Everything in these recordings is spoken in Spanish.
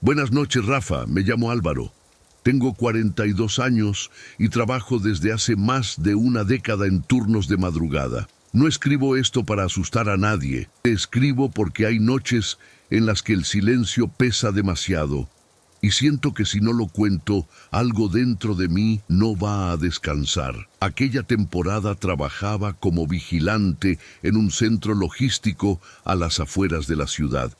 Buenas noches, Rafa. Me llamo Álvaro. Tengo 42 años y trabajo desde hace más de una década en turnos de madrugada. No escribo esto para asustar a nadie. Escribo porque hay noches en las que el silencio pesa demasiado y siento que si no lo cuento, algo dentro de mí no va a descansar. Aquella temporada trabajaba como vigilante en un centro logístico a las afueras de la ciudad.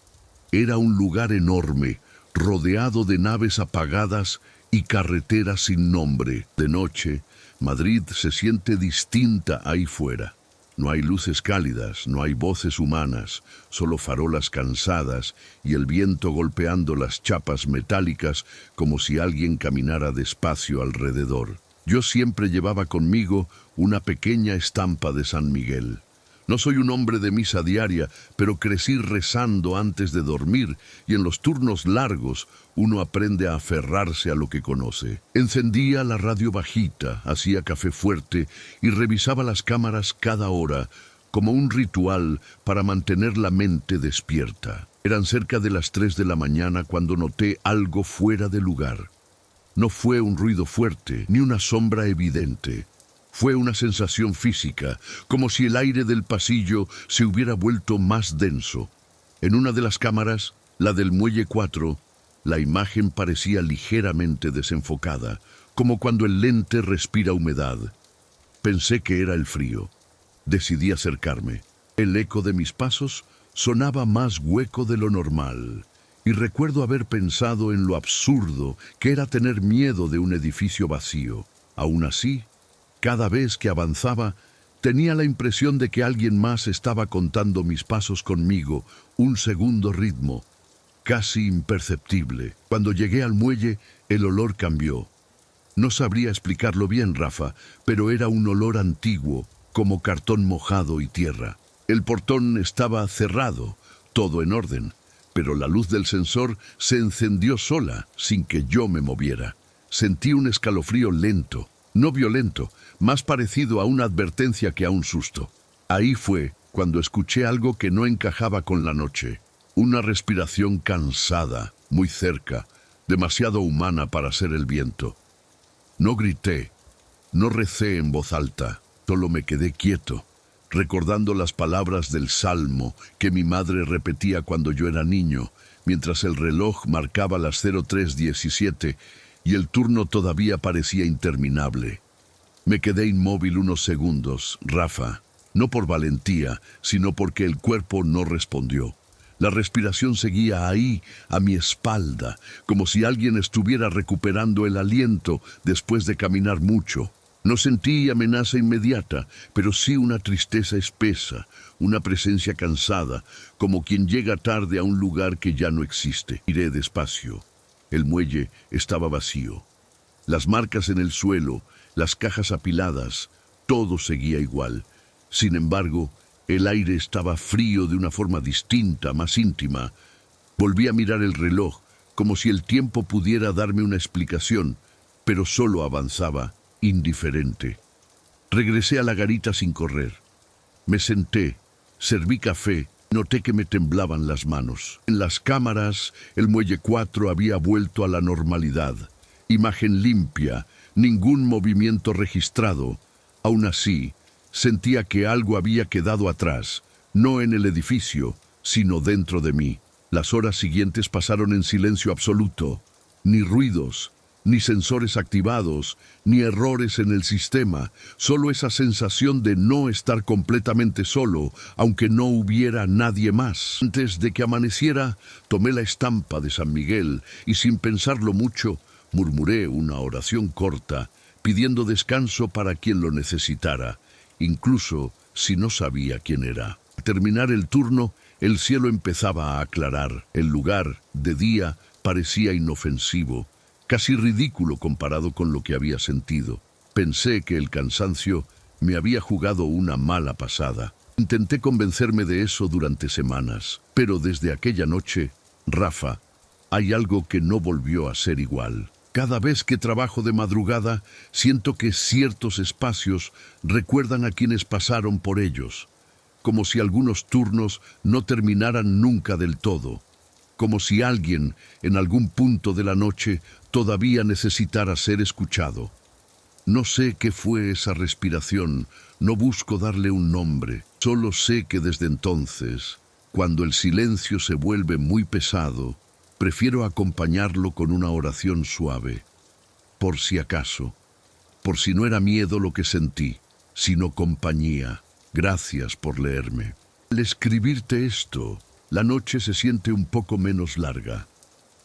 Era un lugar enorme, rodeado de naves apagadas y carreteras sin nombre. De noche, Madrid se siente distinta ahí fuera. No hay luces cálidas, no hay voces humanas, solo farolas cansadas y el viento golpeando las chapas metálicas como si alguien caminara despacio alrededor. Yo siempre llevaba conmigo una pequeña estampa de San Miguel. No soy un hombre de misa diaria, pero crecí rezando antes de dormir y en los turnos largos uno aprende a aferrarse a lo que conoce. Encendía la radio bajita, hacía café fuerte y revisaba las cámaras cada hora, como un ritual para mantener la mente despierta. Eran cerca de las 3 de la mañana cuando noté algo fuera de lugar. No fue un ruido fuerte, ni una sombra evidente. Fue una sensación física, como si el aire del pasillo se hubiera vuelto más denso. En una de las cámaras, la del muelle 4, la imagen parecía ligeramente desenfocada, como cuando el lente respira humedad. Pensé que era el frío. Decidí acercarme. El eco de mis pasos sonaba más hueco de lo normal, y recuerdo haber pensado en lo absurdo que era tener miedo de un edificio vacío. Aún así, cada vez que avanzaba, tenía la impresión de que alguien más estaba contando mis pasos conmigo, un segundo ritmo, casi imperceptible. Cuando llegué al muelle, el olor cambió. No sabría explicarlo bien, Rafa, pero era un olor antiguo, como cartón mojado y tierra. El portón estaba cerrado, todo en orden, pero la luz del sensor se encendió sola, sin que yo me moviera. Sentí un escalofrío lento, no violento, más parecido a una advertencia que a un susto. Ahí fue cuando escuché algo que no encajaba con la noche. Una respiración cansada, muy cerca, demasiado humana para ser el viento. No grité, no recé en voz alta, solo me quedé quieto, recordando las palabras del salmo que mi madre repetía cuando yo era niño, mientras el reloj marcaba las 03:17 y el turno todavía parecía interminable. Me quedé inmóvil unos segundos, Rafa, no por valentía, sino porque el cuerpo no respondió. La respiración seguía ahí, a mi espalda, como si alguien estuviera recuperando el aliento después de caminar mucho. No sentí amenaza inmediata, pero sí una tristeza espesa, una presencia cansada, como quien llega tarde a un lugar que ya no existe. Miré despacio. El muelle estaba vacío. Las marcas en el suelo, las cajas apiladas, todo seguía igual. Sin embargo, el aire estaba frío de una forma distinta, más íntima. Volví a mirar el reloj, como si el tiempo pudiera darme una explicación, pero solo avanzaba, indiferente. Regresé a la garita sin correr. Me senté, serví café, noté que me temblaban las manos. En las cámaras, el muelle 4 había vuelto a la normalidad. Imagen limpia, ningún movimiento registrado. Aún así, sentía que algo había quedado atrás, no en el edificio, sino dentro de mí. Las horas siguientes pasaron en silencio absoluto. Ni ruidos, ni sensores activados, ni errores en el sistema, solo esa sensación de no estar completamente solo, aunque no hubiera nadie más. Antes de que amaneciera, tomé la estampa de San Miguel y sin pensarlo mucho, murmuré una oración corta, pidiendo descanso para quien lo necesitara, incluso si no sabía quién era. Al terminar el turno, el cielo empezaba a aclarar. El lugar, de día, parecía inofensivo, casi ridículo comparado con lo que había sentido. Pensé que el cansancio me había jugado una mala pasada. Intenté convencerme de eso durante semanas, pero desde aquella noche, Rafa, hay algo que no volvió a ser igual. Cada vez que trabajo de madrugada, siento que ciertos espacios recuerdan a quienes pasaron por ellos, como si algunos turnos no terminaran nunca del todo. como si alguien, en algún punto de la noche, todavía necesitara ser escuchado. No sé qué fue esa respiración, no busco darle un nombre, solo sé que desde entonces, cuando el silencio se vuelve muy pesado, prefiero acompañarlo con una oración suave, por si acaso, por si no era miedo lo que sentí, sino compañía. Gracias por leerme. Al escribirte esto, la noche se siente un poco menos larga.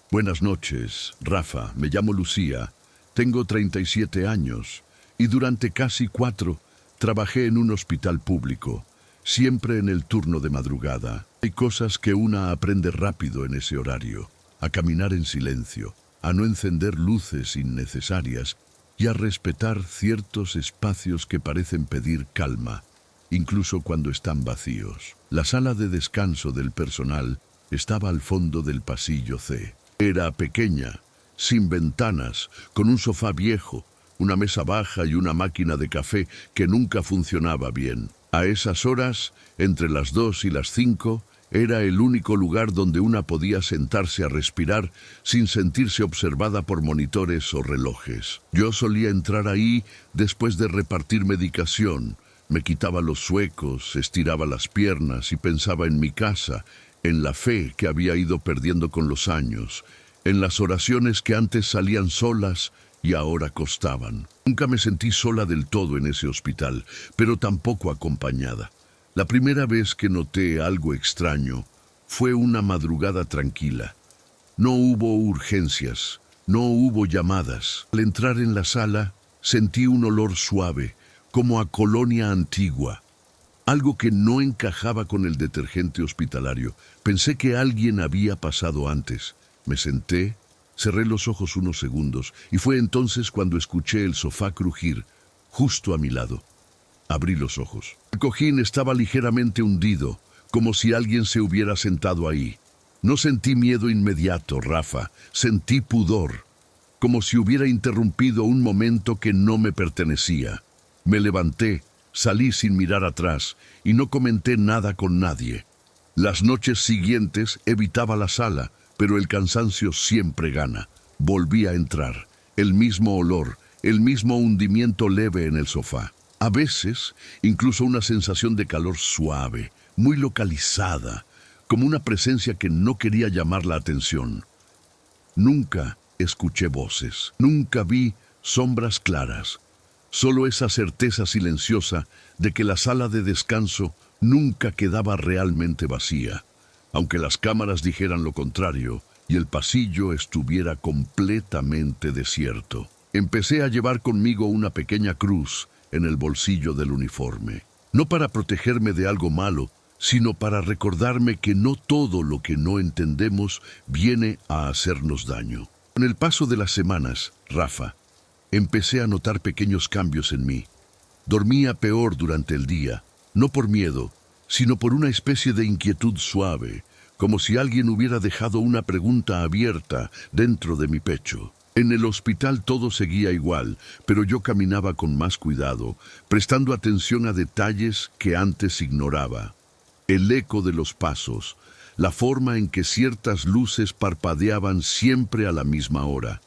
Buenas noches, Rafa, me llamo Lucía, tengo 37 años y durante casi 4 trabajé en un hospital público, siempre en el turno de madrugada. Hay cosas que una aprende rápido en ese horario, a caminar en silencio, a no encender luces innecesarias y a respetar ciertos espacios que parecen pedir calma, incluso cuando están vacíos. La sala de descanso del personal estaba al fondo del pasillo C. Era pequeña, sin ventanas, con un sofá viejo, una mesa baja y una máquina de café que nunca funcionaba bien. A esas horas, entre las 2 y las 5, era el único lugar donde una podía sentarse a respirar sin sentirse observada por monitores o relojes. Yo solía entrar ahí después de repartir medicación. Me quitaba los zuecos, estiraba las piernas y pensaba en mi casa, en la fe que había ido perdiendo con los años, en las oraciones que antes salían solas y ahora costaban. Nunca me sentí sola del todo en ese hospital, pero tampoco acompañada. La primera vez que noté algo extraño fue una madrugada tranquila. No hubo urgencias, no hubo llamadas. Al entrar en la sala, sentí un olor suave, como a colonia antigua. Algo que no encajaba con el detergente hospitalario. Pensé que alguien había pasado antes. Me senté, cerré los ojos unos segundos y fue entonces cuando escuché el sofá crujir, justo a mi lado. Abrí los ojos. El cojín estaba ligeramente hundido, como si alguien se hubiera sentado ahí. No sentí miedo inmediato, Rafa, sentí pudor, como si hubiera interrumpido un momento que no me pertenecía. Me levanté, salí sin mirar atrás y no comenté nada con nadie. Las noches siguientes evitaba la sala, pero el cansancio siempre gana. Volví a entrar. El mismo olor, el mismo hundimiento leve en el sofá. A veces, incluso una sensación de calor suave, muy localizada, como una presencia que no quería llamar la atención. Nunca escuché voces, nunca vi sombras claras, solo esa certeza silenciosa de que la sala de descanso nunca quedaba realmente vacía, aunque las cámaras dijeran lo contrario y el pasillo estuviera completamente desierto. Empecé a llevar conmigo una pequeña cruz en el bolsillo del uniforme, no para protegerme de algo malo, sino para recordarme que no todo lo que no entendemos viene a hacernos daño. Con el paso de las semanas, Rafa, empecé a notar pequeños cambios en mí. Dormía peor durante el día, no por miedo, sino por una especie de inquietud suave, como si alguien hubiera dejado una pregunta abierta dentro de mi pecho. En el hospital todo seguía igual, pero yo caminaba con más cuidado, prestando atención a detalles que antes ignoraba. El eco de los pasos, la forma en que ciertas luces parpadeaban siempre a la misma hora.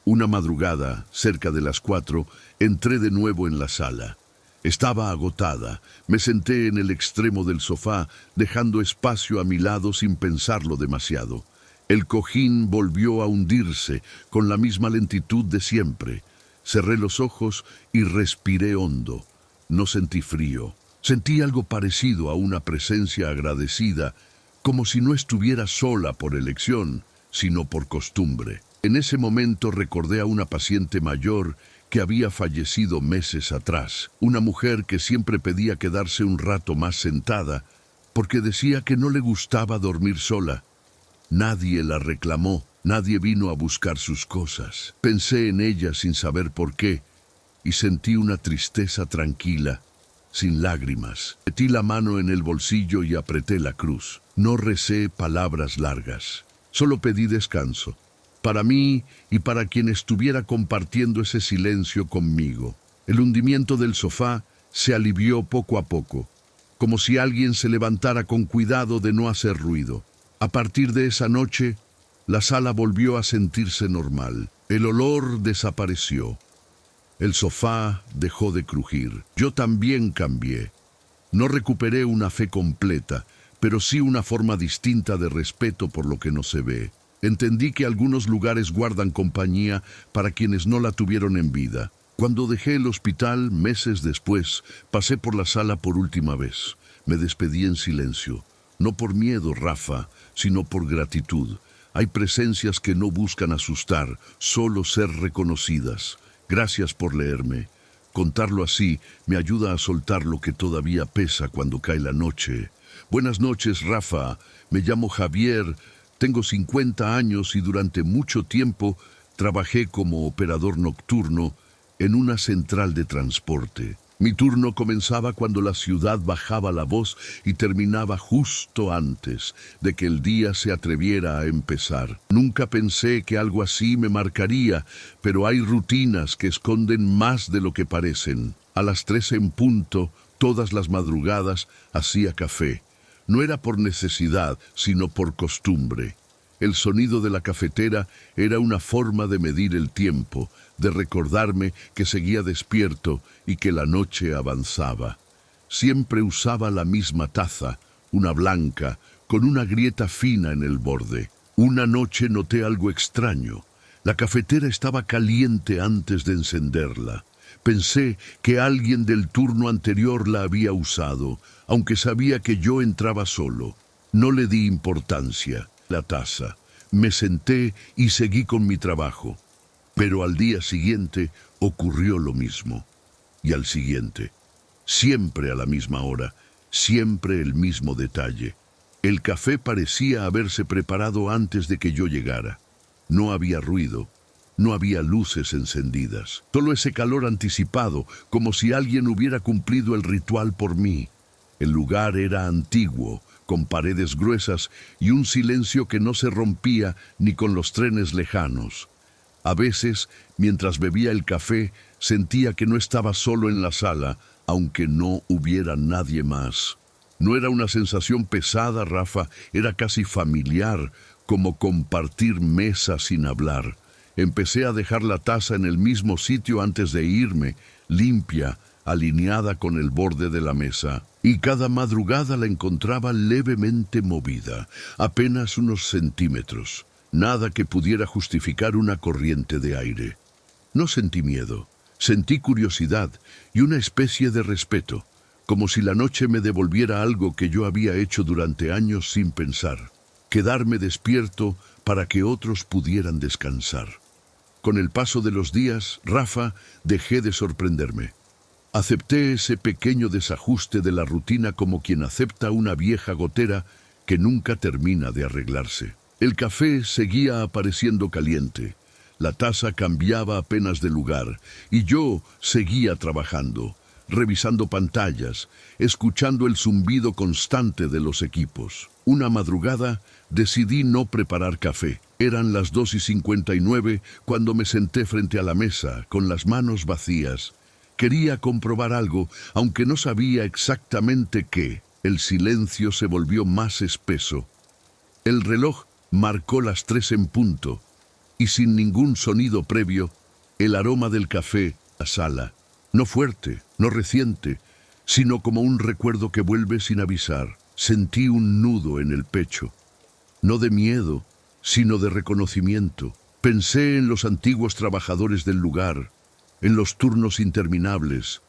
Una madrugada, cerca de las 4, entré de nuevo en la sala. Estaba agotada. Me senté en el extremo del sofá, dejando espacio a mi lado sin pensarlo demasiado. El cojín volvió a hundirse con la misma lentitud de siempre. Cerré los ojos y respiré hondo. No sentí frío. Sentí algo parecido a una presencia agradecida, como si no estuviera sola por elección, sino por costumbre. En ese momento recordé a una paciente mayor que había fallecido meses atrás, una mujer que siempre pedía quedarse un rato más sentada, porque decía que no le gustaba dormir sola. Nadie la reclamó, nadie vino a buscar sus cosas. Pensé en ella sin saber por qué, y sentí una tristeza tranquila, sin lágrimas. Metí la mano en el bolsillo y apreté la cruz. No recé palabras largas, solo pedí descanso, para mí y para quien estuviera compartiendo ese silencio conmigo. El hundimiento del sofá se alivió poco a poco, como si alguien se levantara con cuidado de no hacer ruido. A partir de esa noche, la sala volvió a sentirse normal. El olor desapareció. El sofá dejó de crujir. Yo también cambié. No recuperé una fe completa, pero sí una forma distinta de respeto por lo que no se ve. Entendí que algunos lugares guardan compañía para quienes no la tuvieron en vida. Cuando dejé el hospital, meses después, pasé por la sala por última vez. Me despedí en silencio. No por miedo, Rafa, sino por gratitud. Hay presencias que no buscan asustar, solo ser reconocidas. Gracias por leerme. Contarlo así me ayuda a soltar lo que todavía pesa cuando cae la noche. Buenas noches, Rafa. Me llamo Javier. Tengo 50 años y durante mucho tiempo trabajé como operador nocturno en una central de transporte. Mi turno comenzaba cuando la ciudad bajaba la voz y terminaba justo antes de que el día se atreviera a empezar. Nunca pensé que algo así me marcaría, pero hay rutinas que esconden más de lo que parecen. A las 3 en punto, todas las madrugadas, hacía café. No era por necesidad, sino por costumbre. El sonido de la cafetera era una forma de medir el tiempo, de recordarme que seguía despierto y que la noche avanzaba. Siempre usaba la misma taza, una blanca, con una grieta fina en el borde. Una noche noté algo extraño. La cafetera estaba caliente antes de encenderla. Pensé que alguien del turno anterior la había usado, aunque sabía que yo entraba solo. No le di importancia. La taza. Me senté y seguí con mi trabajo. Pero al día siguiente ocurrió lo mismo. Y al siguiente. Siempre a la misma hora. Siempre el mismo detalle. El café parecía haberse preparado antes de que yo llegara. No había ruido. No había luces encendidas. Solo ese calor anticipado, como si alguien hubiera cumplido el ritual por mí. El lugar era antiguo, con paredes gruesas y un silencio que no se rompía ni con los trenes lejanos. A veces, mientras bebía el café, sentía que no estaba solo en la sala, aunque no hubiera nadie más. No era una sensación pesada, Rafa, era casi familiar, como compartir mesa sin hablar. Empecé a dejar la taza en el mismo sitio antes de irme, limpia, alineada con el borde de la mesa, y cada madrugada la encontraba levemente movida, apenas unos centímetros, nada que pudiera justificar una corriente de aire. No sentí miedo, sentí curiosidad y una especie de respeto, como si la noche me devolviera algo que yo había hecho durante años sin pensar, quedarme despierto para que otros pudieran descansar. Con el paso de los días, Rafa, dejé de sorprenderme. Acepté ese pequeño desajuste de la rutina como quien acepta una vieja gotera que nunca termina de arreglarse. El café seguía apareciendo caliente, la taza cambiaba apenas de lugar y yo seguía trabajando, revisando pantallas, escuchando el zumbido constante de los equipos. Una madrugada decidí no preparar café. Eran las 2:59 cuando me senté frente a la mesa, con las manos vacías. Quería comprobar algo, aunque no sabía exactamente qué. El silencio se volvió más espeso. El reloj marcó las 3 en punto, y sin ningún sonido previo, el aroma del café, la sala. No fuerte, no reciente, sino como un recuerdo que vuelve sin avisar. Sentí un nudo en el pecho. No de miedo, sino de reconocimiento. Pensé en los antiguos trabajadores del lugar, en los turnos interminables,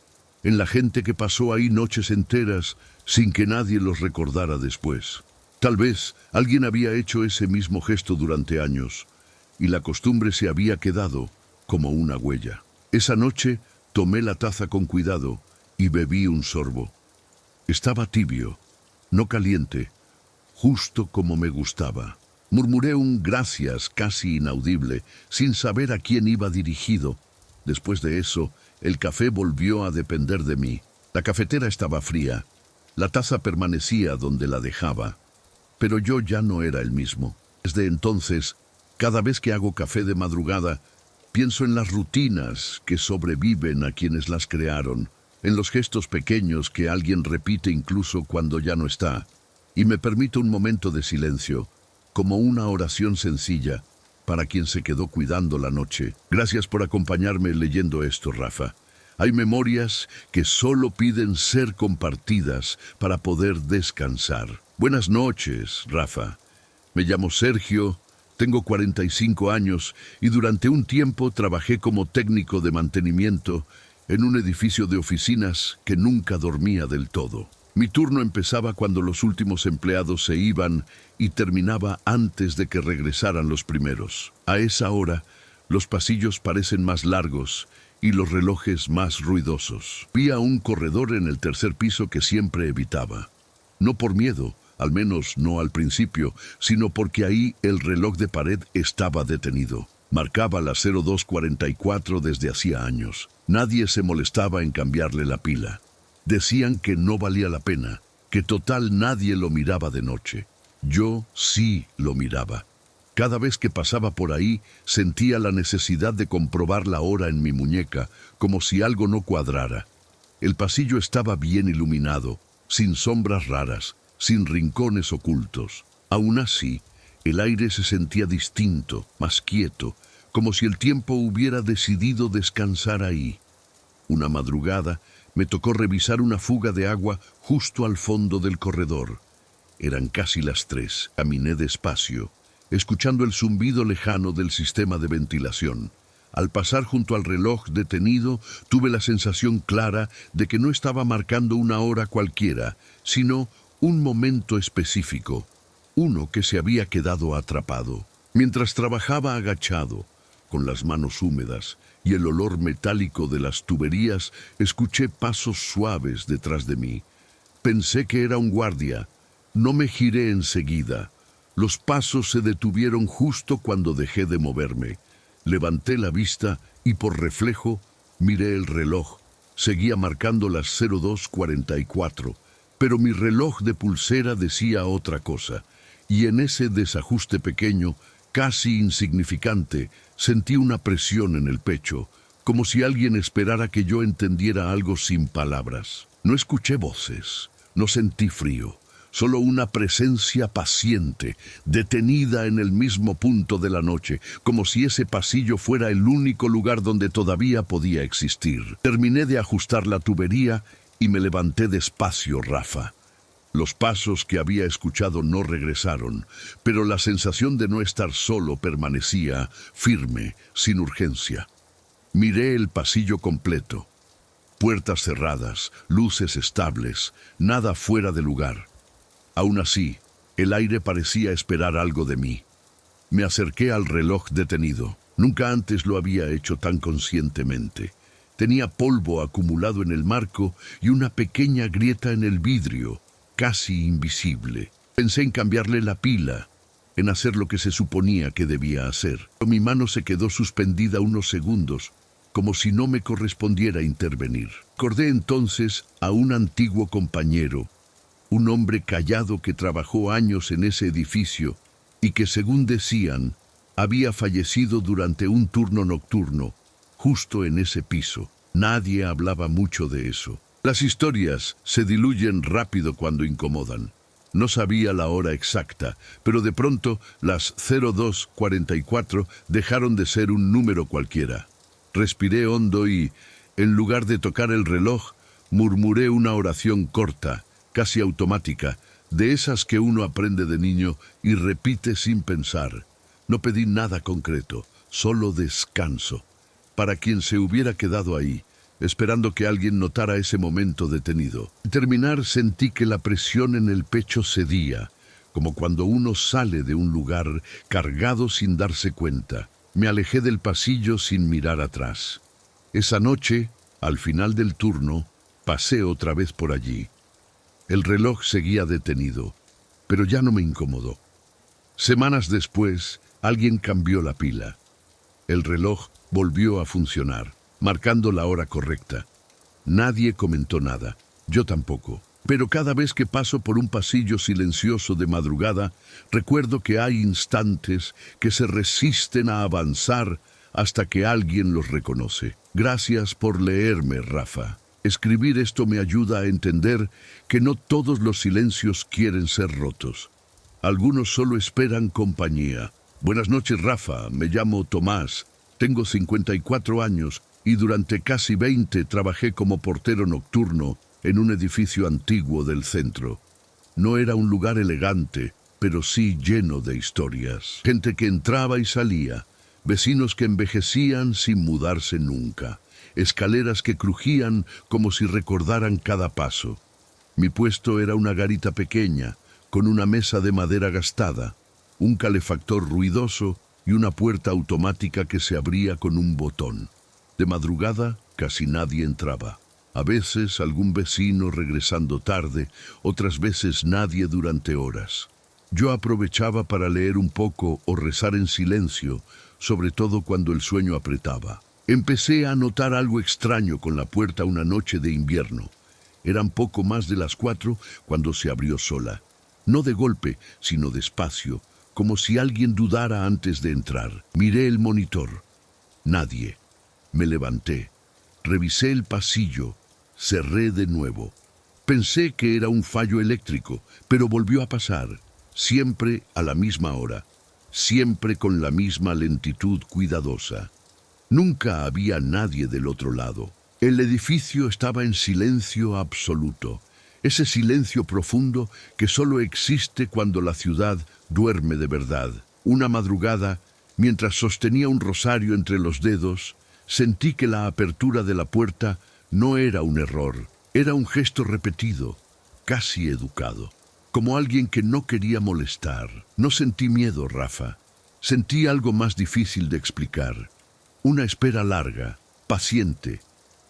en la gente que pasó ahí noches enteras sin que nadie los recordara después. Tal vez alguien había hecho ese mismo gesto durante años, y la costumbre se había quedado como una huella. Esa noche tomé la taza con cuidado y bebí un sorbo. Estaba tibio, no caliente, justo como me gustaba. Murmuré un gracias casi inaudible, sin saber a quién iba dirigido. Después de eso, el café volvió a depender de mí. La cafetera estaba fría. La taza permanecía donde la dejaba. Pero yo ya no era el mismo. Desde entonces, cada vez que hago café de madrugada, pienso en las rutinas que sobreviven a quienes las crearon, en los gestos pequeños que alguien repite incluso cuando ya no está, y me permito un momento de silencio, como una oración sencilla para quien se quedó cuidando la noche. Gracias por acompañarme leyendo esto, Rafa. Hay memorias que solo piden ser compartidas para poder descansar. Buenas noches, Rafa. Me llamo Sergio, tengo 45 años y durante un tiempo trabajé como técnico de mantenimiento en un edificio de oficinas que nunca dormía del todo. Mi turno empezaba cuando los últimos empleados se iban y terminaba antes de que regresaran los primeros. A esa hora, los pasillos parecen más largos y los relojes más ruidosos. Había un corredor en el tercer piso que siempre evitaba. No por miedo, al menos no al principio, sino porque ahí el reloj de pared estaba detenido. Marcaba las 02:44 desde hacía años. Nadie se molestaba en cambiarle la pila. Decían que no valía la pena, que total nadie lo miraba de noche. Yo sí lo miraba. Cada vez que pasaba por ahí, sentía la necesidad de comprobar la hora en mi muñeca, como si algo no cuadrara. El pasillo estaba bien iluminado, sin sombras raras, sin rincones ocultos. Aún así, el aire se sentía distinto, más quieto, como si el tiempo hubiera decidido descansar ahí. Una madrugada, me tocó revisar una fuga de agua justo al fondo del corredor. Eran casi las 3. Caminé despacio, escuchando el zumbido lejano del sistema de ventilación. Al pasar junto al reloj detenido, tuve la sensación clara de que no estaba marcando una hora cualquiera, sino un momento específico, uno que se había quedado atrapado. Mientras trabajaba agachado, con las manos húmedas y el olor metálico de las tuberías, escuché pasos suaves detrás de mí. Pensé que era un guardia. No me giré enseguida. Los pasos se detuvieron justo cuando dejé de moverme. Levanté la vista y por reflejo miré el reloj. Seguía marcando las 02:44, pero mi reloj de pulsera decía otra cosa. Y en ese desajuste pequeño, casi insignificante, sentí una presión en el pecho, como si alguien esperara que yo entendiera algo sin palabras. No escuché voces, no sentí frío. Solo una presencia paciente, detenida en el mismo punto de la noche, como si ese pasillo fuera el único lugar donde todavía podía existir. Terminé de ajustar la tubería y me levanté despacio, Rafa. Los pasos que había escuchado no regresaron, pero la sensación de no estar solo permanecía firme, sin urgencia. Miré el pasillo completo. Puertas cerradas, luces estables, nada fuera de lugar. Aún así, el aire parecía esperar algo de mí. Me acerqué al reloj detenido. Nunca antes lo había hecho tan conscientemente. Tenía polvo acumulado en el marco y una pequeña grieta en el vidrio, casi invisible. Pensé en cambiarle la pila, en hacer lo que se suponía que debía hacer. Pero mi mano se quedó suspendida unos segundos, como si no me correspondiera intervenir. Recordé entonces a un antiguo compañero, un hombre callado que trabajó años en ese edificio y que, según decían, había fallecido durante un turno nocturno, justo en ese piso. Nadie hablaba mucho de eso. Las historias se diluyen rápido cuando incomodan. No sabía la hora exacta, pero de pronto las 02:44 dejaron de ser un número cualquiera. Respiré hondo y, en lugar de tocar el reloj, murmuré una oración corta, casi automática, de esas que uno aprende de niño y repite sin pensar. No pedí nada concreto, solo descanso, para quien se hubiera quedado ahí, esperando que alguien notara ese momento detenido. Al terminar sentí que la presión en el pecho cedía, como cuando uno sale de un lugar cargado sin darse cuenta. Me alejé del pasillo sin mirar atrás. Esa noche, al final del turno, pasé otra vez por allí. El reloj seguía detenido, pero ya no me incomodó. Semanas después, alguien cambió la pila. El reloj volvió a funcionar, marcando la hora correcta. Nadie comentó nada, yo tampoco. Pero cada vez que paso por un pasillo silencioso de madrugada, recuerdo que hay instantes que se resisten a avanzar hasta que alguien los reconoce. Gracias por leerme, Rafa. Escribir esto me ayuda a entender que no todos los silencios quieren ser rotos. Algunos solo esperan compañía. Buenas noches, Rafa. Me llamo Tomás. Tengo 54 años y durante casi 20 trabajé como portero nocturno en un edificio antiguo del centro. No era un lugar elegante, pero sí lleno de historias. Gente que entraba y salía, vecinos que envejecían sin mudarse nunca, escaleras que crujían como si recordaran cada paso. Mi puesto era una garita pequeña, con una mesa de madera gastada, un calefactor ruidoso y una puerta automática que se abría con un botón. De madrugada casi nadie entraba. A veces algún vecino regresando tarde, otras veces nadie durante horas. Yo aprovechaba para leer un poco o rezar en silencio, sobre todo cuando el sueño apretaba. Empecé a notar algo extraño con la puerta una noche de invierno. Eran poco más de las 4 cuando se abrió sola. No de golpe, sino despacio, como si alguien dudara antes de entrar. Miré el monitor. Nadie. Me levanté. Revisé el pasillo. Cerré de nuevo. Pensé que era un fallo eléctrico, pero volvió a pasar. Siempre a la misma hora. Siempre con la misma lentitud cuidadosa. Nunca había nadie del otro lado. El edificio estaba en silencio absoluto. Ese silencio profundo que solo existe cuando la ciudad duerme de verdad. Una madrugada, mientras sostenía un rosario entre los dedos, sentí que la apertura de la puerta no era un error. Era un gesto repetido, casi educado. Como alguien que no quería molestar. No sentí miedo, Rafa. Sentí algo más difícil de explicar. Una espera larga, paciente,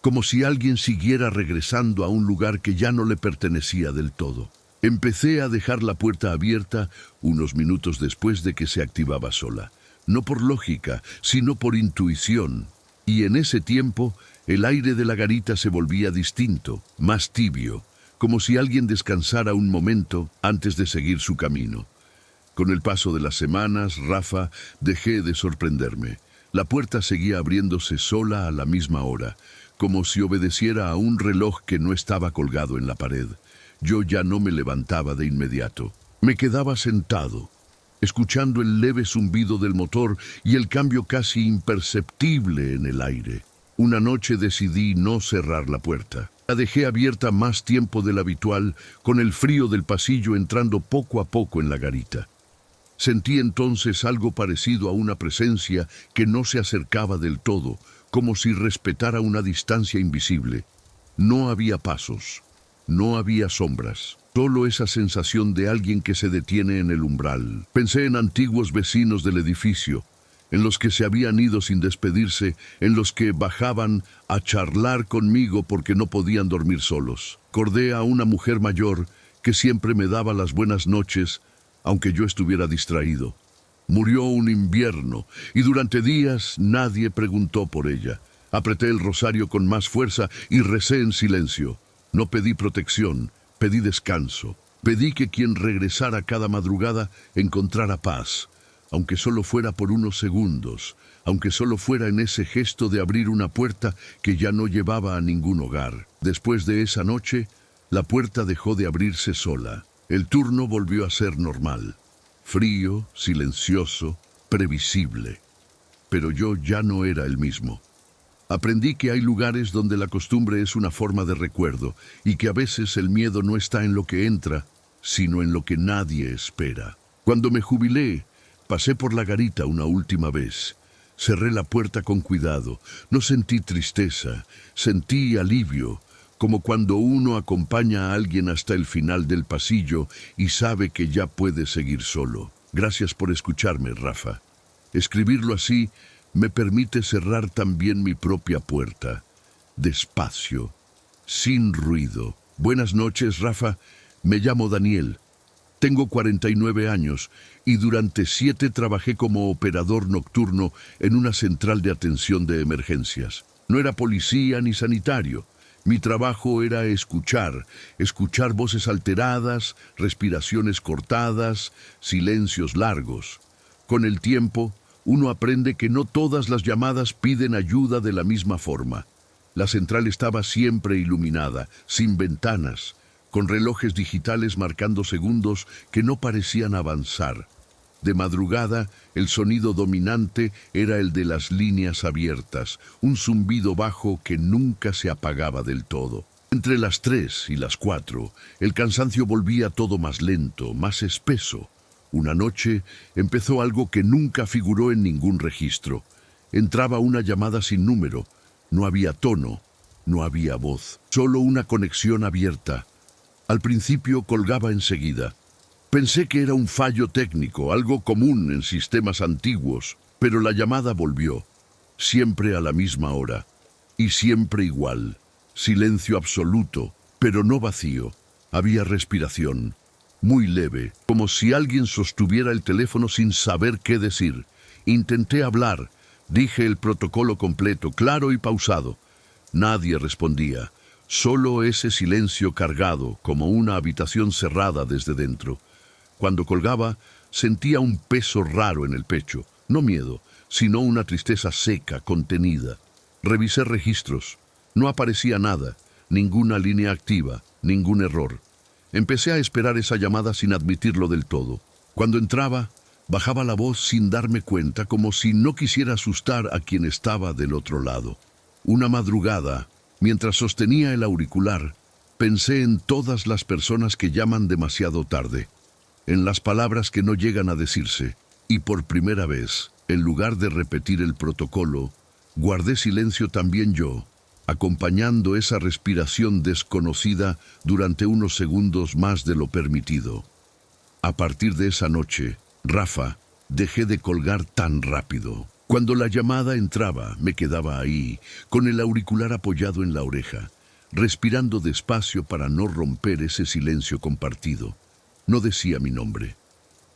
como si alguien siguiera regresando a un lugar que ya no le pertenecía del todo. Empecé a dejar la puerta abierta unos minutos después de que se activaba sola. No por lógica, sino por intuición. Y en ese tiempo, el aire de la garita se volvía distinto, más tibio, como si alguien descansara un momento antes de seguir su camino. Con el paso de las semanas, Rafa, dejé de sorprenderme. La puerta seguía abriéndose sola a la misma hora, como si obedeciera a un reloj que no estaba colgado en la pared. Yo ya no me levantaba de inmediato. Me quedaba sentado, escuchando el leve zumbido del motor y el cambio casi imperceptible en el aire. Una noche decidí no cerrar la puerta. La dejé abierta más tiempo del habitual, con el frío del pasillo entrando poco a poco en la garita. Sentí entonces algo parecido a una presencia que no se acercaba del todo, como si respetara una distancia invisible. No había pasos, no había sombras, solo esa sensación de alguien que se detiene en el umbral. Pensé en antiguos vecinos del edificio, en los que se habían ido sin despedirse, en los que bajaban a charlar conmigo porque no podían dormir solos. Recordé a una mujer mayor que siempre me daba las buenas noches, aunque yo estuviera distraído. Murió un invierno y durante días nadie preguntó por ella. Apreté el rosario con más fuerza y recé en silencio. No pedí protección, pedí descanso. Pedí que quien regresara cada madrugada encontrara paz, aunque solo fuera por unos segundos, aunque solo fuera en ese gesto de abrir una puerta que ya no llevaba a ningún hogar. Después de esa noche, la puerta dejó de abrirse sola. El turno volvió a ser normal, frío, silencioso, previsible. Pero yo ya no era el mismo. Aprendí que hay lugares donde la costumbre es una forma de recuerdo y que a veces el miedo no está en lo que entra, sino en lo que nadie espera. Cuando me jubilé, pasé por la garita una última vez. Cerré la puerta con cuidado. No sentí tristeza, sentí alivio, como cuando uno acompaña a alguien hasta el final del pasillo y sabe que ya puede seguir solo. Gracias por escucharme, Rafa. Escribirlo así me permite cerrar también mi propia puerta, despacio, sin ruido. Buenas noches, Rafa. Me llamo Daniel. Tengo 49 años y durante 7 trabajé como operador nocturno en una central de atención de emergencias. No era policía ni sanitario. Mi trabajo era escuchar voces alteradas, respiraciones cortadas, silencios largos. Con el tiempo, uno aprende que no todas las llamadas piden ayuda de la misma forma. La central estaba siempre iluminada, sin ventanas, con relojes digitales marcando segundos que no parecían avanzar. De madrugada, el sonido dominante era el de las líneas abiertas, un zumbido bajo que nunca se apagaba del todo. Entre las 3 y las 4, el cansancio volvía todo más lento, más espeso. Una noche empezó algo que nunca figuró en ningún registro. Entraba una llamada sin número. No había tono, no había voz, solo una conexión abierta. Al principio colgaba enseguida. Pensé que era un fallo técnico, algo común en sistemas antiguos, pero la llamada volvió, siempre a la misma hora, y siempre igual. Silencio absoluto, pero no vacío. Había respiración, muy leve, como si alguien sostuviera el teléfono sin saber qué decir. Intenté hablar, dije el protocolo completo, claro y pausado. Nadie respondía, solo ese silencio cargado, como una habitación cerrada desde dentro. Cuando colgaba, sentía un peso raro en el pecho, no miedo, sino una tristeza seca, contenida. Revisé registros. No aparecía nada, ninguna línea activa, ningún error. Empecé a esperar esa llamada sin admitirlo del todo. Cuando entraba, bajaba la voz sin darme cuenta, como si no quisiera asustar a quien estaba del otro lado. Una madrugada, mientras sostenía el auricular, pensé en todas las personas que llaman demasiado tarde, en las palabras que no llegan a decirse, y por primera vez, en lugar de repetir el protocolo, guardé silencio también yo, acompañando esa respiración desconocida durante unos segundos más de lo permitido. A partir de esa noche, Rafa, dejé de colgar tan rápido. Cuando la llamada entraba, me quedaba ahí, con el auricular apoyado en la oreja, respirando despacio para no romper ese silencio compartido. No decía mi nombre,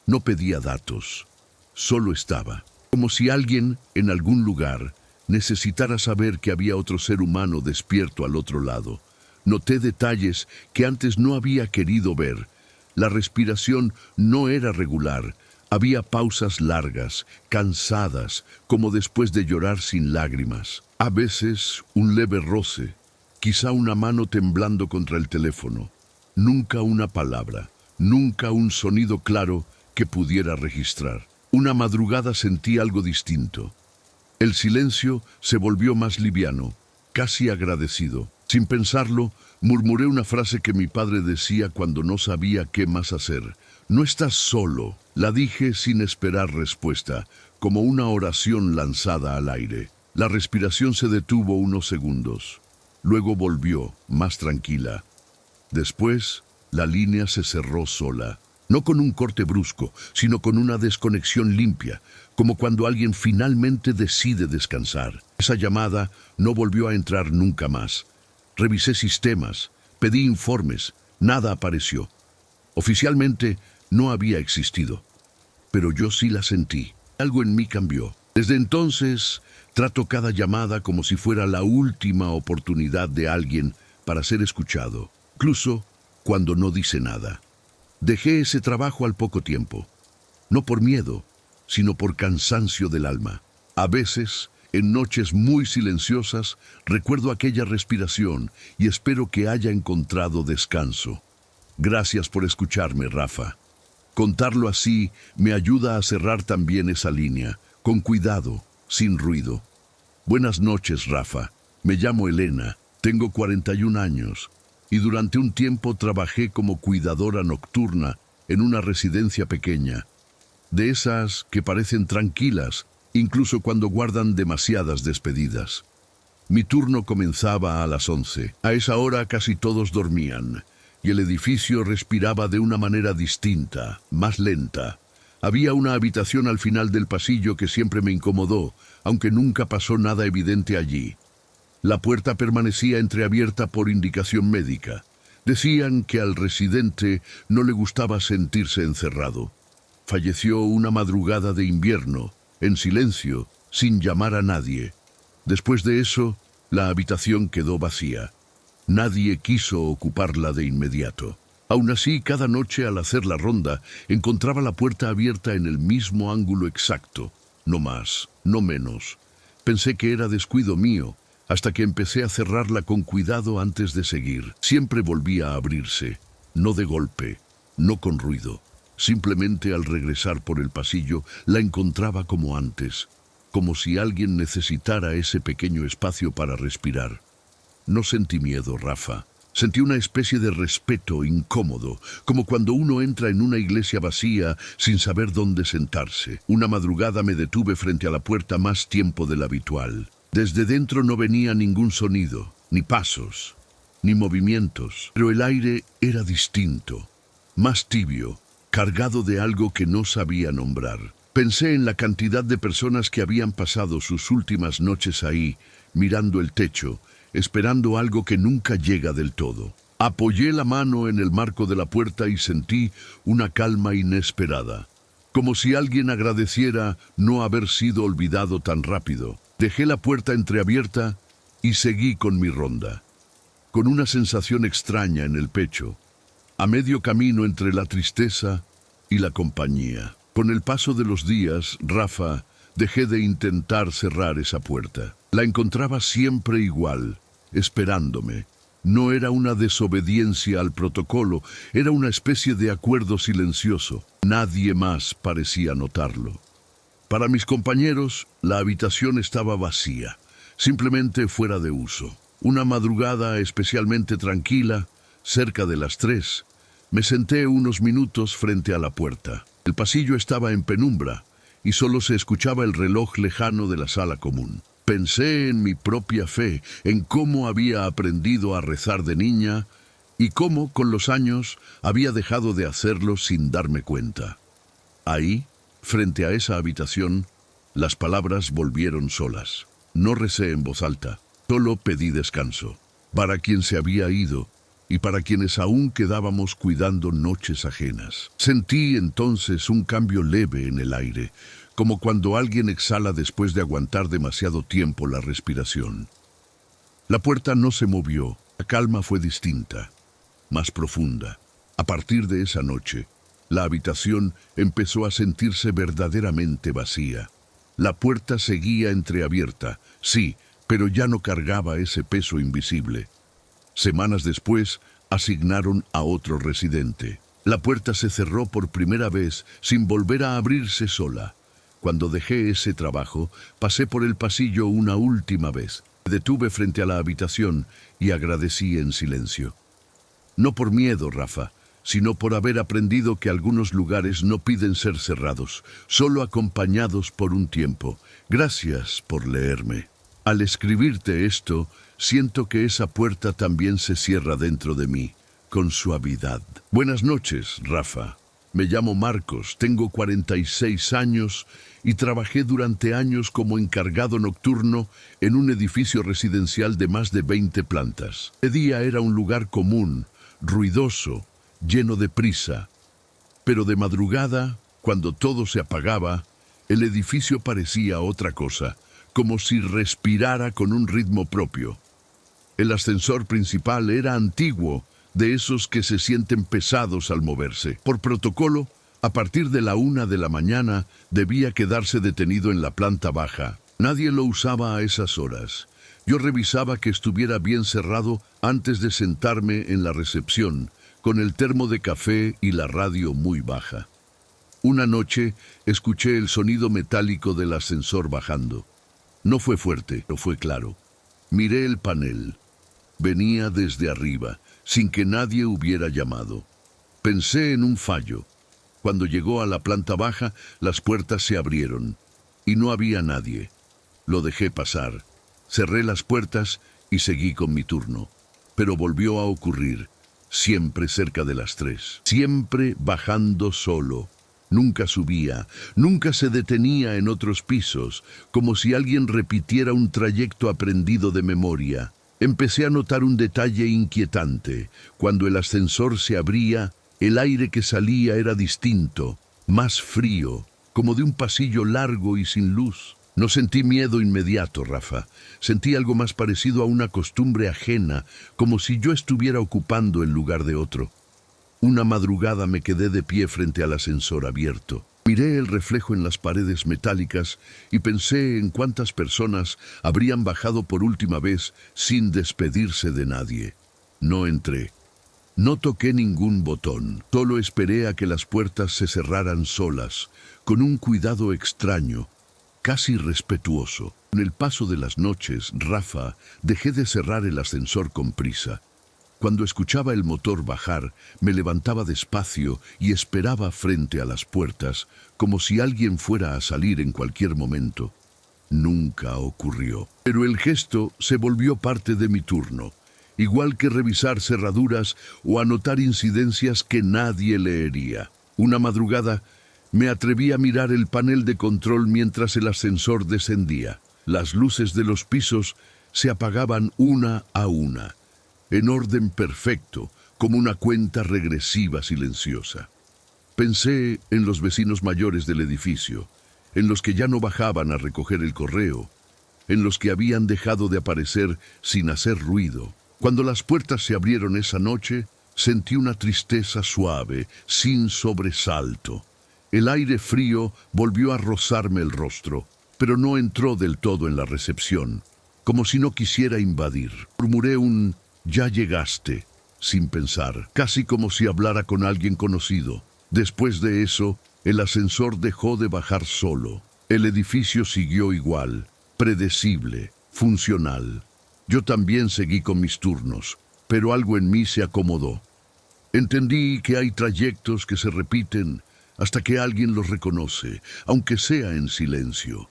no pedía datos, solo estaba, como si alguien, en algún lugar, necesitara saber que había otro ser humano despierto al otro lado. Noté detalles que antes no había querido ver. La respiración no era regular. Había pausas largas, cansadas, como después de llorar sin lágrimas. A veces, un leve roce, quizá una mano temblando contra el teléfono. Nunca una palabra, nunca un sonido claro que pudiera registrar. Una madrugada sentí algo distinto. El silencio se volvió más liviano, casi agradecido. Sin pensarlo, murmuré una frase que mi padre decía cuando no sabía qué más hacer. No estás solo. La dije sin esperar respuesta, como una oración lanzada al aire. La respiración se detuvo unos segundos. Luego volvió, más tranquila. Después, la línea se cerró sola. No con un corte brusco, sino con una desconexión limpia, como cuando alguien finalmente decide descansar. Esa llamada no volvió a entrar nunca más. Revisé sistemas, pedí informes, nada apareció. Oficialmente no había existido, pero yo sí la sentí. Algo en mí cambió. Desde entonces, trato cada llamada como si fuera la última oportunidad de alguien para ser escuchado, incluso cuando no dice nada. Dejé ese trabajo al poco tiempo, no por miedo, sino por cansancio del alma. A veces, en noches muy silenciosas, recuerdo aquella respiración y espero que haya encontrado descanso. Gracias por escucharme, Rafa. Contarlo así me ayuda a cerrar también esa línea, con cuidado, sin ruido. Buenas noches, Rafa. Me llamo Elena, tengo 41 años. Y durante un tiempo trabajé como cuidadora nocturna en una residencia pequeña, de esas que parecen tranquilas, incluso cuando guardan demasiadas despedidas. Mi turno comenzaba a las 11. A esa hora casi todos dormían, y el edificio respiraba de una manera distinta, más lenta. Había una habitación al final del pasillo que siempre me incomodó, aunque nunca pasó nada evidente allí. La puerta permanecía entreabierta por indicación médica. Decían que al residente no le gustaba sentirse encerrado. Falleció una madrugada de invierno, en silencio, sin llamar a nadie. Después de eso, la habitación quedó vacía. Nadie quiso ocuparla de inmediato. Aún así, cada noche al hacer la ronda, encontraba la puerta abierta en el mismo ángulo exacto. No más, no menos. Pensé que era descuido mío, hasta que empecé a cerrarla con cuidado antes de seguir. Siempre volvía a abrirse, no de golpe, no con ruido. Simplemente al regresar por el pasillo la encontraba como antes, como si alguien necesitara ese pequeño espacio para respirar. No sentí miedo, Rafa. Sentí una especie de respeto incómodo, como cuando uno entra en una iglesia vacía sin saber dónde sentarse. Una madrugada me detuve frente a la puerta más tiempo del habitual. Desde dentro no venía ningún sonido, ni pasos, ni movimientos, pero el aire era distinto, más tibio, cargado de algo que no sabía nombrar. Pensé en la cantidad de personas que habían pasado sus últimas noches ahí, mirando el techo, esperando algo que nunca llega del todo. Apoyé la mano en el marco de la puerta y sentí una calma inesperada, como si alguien agradeciera no haber sido olvidado tan rápido. Dejé la puerta entreabierta y seguí con mi ronda, con una sensación extraña en el pecho, a medio camino entre la tristeza y la compañía. Con el paso de los días, Rafa, dejé de intentar cerrar esa puerta. La encontraba siempre igual, esperándome. No era una desobediencia al protocolo, era una especie de acuerdo silencioso. Nadie más parecía notarlo. Para mis compañeros, la habitación estaba vacía, simplemente fuera de uso. Una madrugada especialmente tranquila, cerca de las 3, me senté unos minutos frente a la puerta. El pasillo estaba en penumbra y solo se escuchaba el reloj lejano de la sala común. Pensé en mi propia fe, en cómo había aprendido a rezar de niña y cómo, con los años, había dejado de hacerlo sin darme cuenta. Ahí, frente a esa habitación, las palabras volvieron solas. No recé en voz alta, solo pedí descanso. Para quien se había ido y para quienes aún quedábamos cuidando noches ajenas. Sentí entonces un cambio leve en el aire, como cuando alguien exhala después de aguantar demasiado tiempo la respiración. La puerta no se movió, la calma fue distinta, más profunda. A partir de esa noche, la habitación empezó a sentirse verdaderamente vacía. La puerta seguía entreabierta, sí, pero ya no cargaba ese peso invisible. Semanas después, asignaron a otro residente. La puerta se cerró por primera vez sin volver a abrirse sola. Cuando dejé ese trabajo, pasé por el pasillo una última vez. Me detuve frente a la habitación y agradecí en silencio. No por miedo, Rafa, sino por haber aprendido que algunos lugares no piden ser cerrados, solo acompañados por un tiempo. Gracias por leerme. Al escribirte esto, siento que esa puerta también se cierra dentro de mí, con suavidad. Buenas noches, Rafa. Me llamo Marcos, tengo 46 años y trabajé durante años como encargado nocturno en un edificio residencial de más de 20 plantas. De día era un lugar común, ruidoso, lleno de prisa. Pero de madrugada, cuando todo se apagaba, el edificio parecía otra cosa, como si respirara con un ritmo propio. El ascensor principal era antiguo, de esos que se sienten pesados al moverse. Por protocolo, a partir de la 1 de la mañana debía quedarse detenido en la planta baja. Nadie lo usaba a esas horas. Yo revisaba que estuviera bien cerrado antes de sentarme en la recepción, con el termo de café y la radio muy baja. Una noche escuché el sonido metálico del ascensor bajando. No fue fuerte, no fue claro. Miré el panel. Venía desde arriba, sin que nadie hubiera llamado. Pensé en un fallo. Cuando llegó a la planta baja, las puertas se abrieron y no había nadie. Lo dejé pasar. Cerré las puertas y seguí con mi turno. Pero volvió a ocurrir, siempre cerca de las 3. Siempre bajando solo. Nunca subía, nunca se detenía en otros pisos, como si alguien repitiera un trayecto aprendido de memoria. Empecé a notar un detalle inquietante. Cuando el ascensor se abría, el aire que salía era distinto, más frío, como de un pasillo largo y sin luz. No sentí miedo inmediato, Rafa. Sentí algo más parecido a una costumbre ajena, como si yo estuviera ocupando el lugar de otro. Una madrugada me quedé de pie frente al ascensor abierto. Miré el reflejo en las paredes metálicas y pensé en cuántas personas habrían bajado por última vez sin despedirse de nadie. No entré. No toqué ningún botón, solo esperé a que las puertas se cerraran solas, con un cuidado extraño, casi respetuoso. Con el paso de las noches, Rafa, dejé de cerrar el ascensor con prisa. Cuando escuchaba el motor bajar, me levantaba despacio y esperaba frente a las puertas, como si alguien fuera a salir en cualquier momento. Nunca ocurrió. Pero el gesto se volvió parte de mi turno, igual que revisar cerraduras o anotar incidencias que nadie leería. Una madrugada, me atreví a mirar el panel de control mientras el ascensor descendía. Las luces de los pisos se apagaban una a una, en orden perfecto, como una cuenta regresiva silenciosa. Pensé en los vecinos mayores del edificio, en los que ya no bajaban a recoger el correo, en los que habían dejado de aparecer sin hacer ruido. Cuando las puertas se abrieron esa noche, sentí una tristeza suave, sin sobresalto. El aire frío volvió a rozarme el rostro, pero no entró del todo en la recepción, como si no quisiera invadir. Murmuré un «ya llegaste», sin pensar, casi como si hablara con alguien conocido. Después de eso, el ascensor dejó de bajar solo. El edificio siguió igual, predecible, funcional. Yo también seguí con mis turnos, pero algo en mí se acomodó. Entendí que hay trayectos que se repiten hasta que alguien los reconoce, aunque sea en silencio.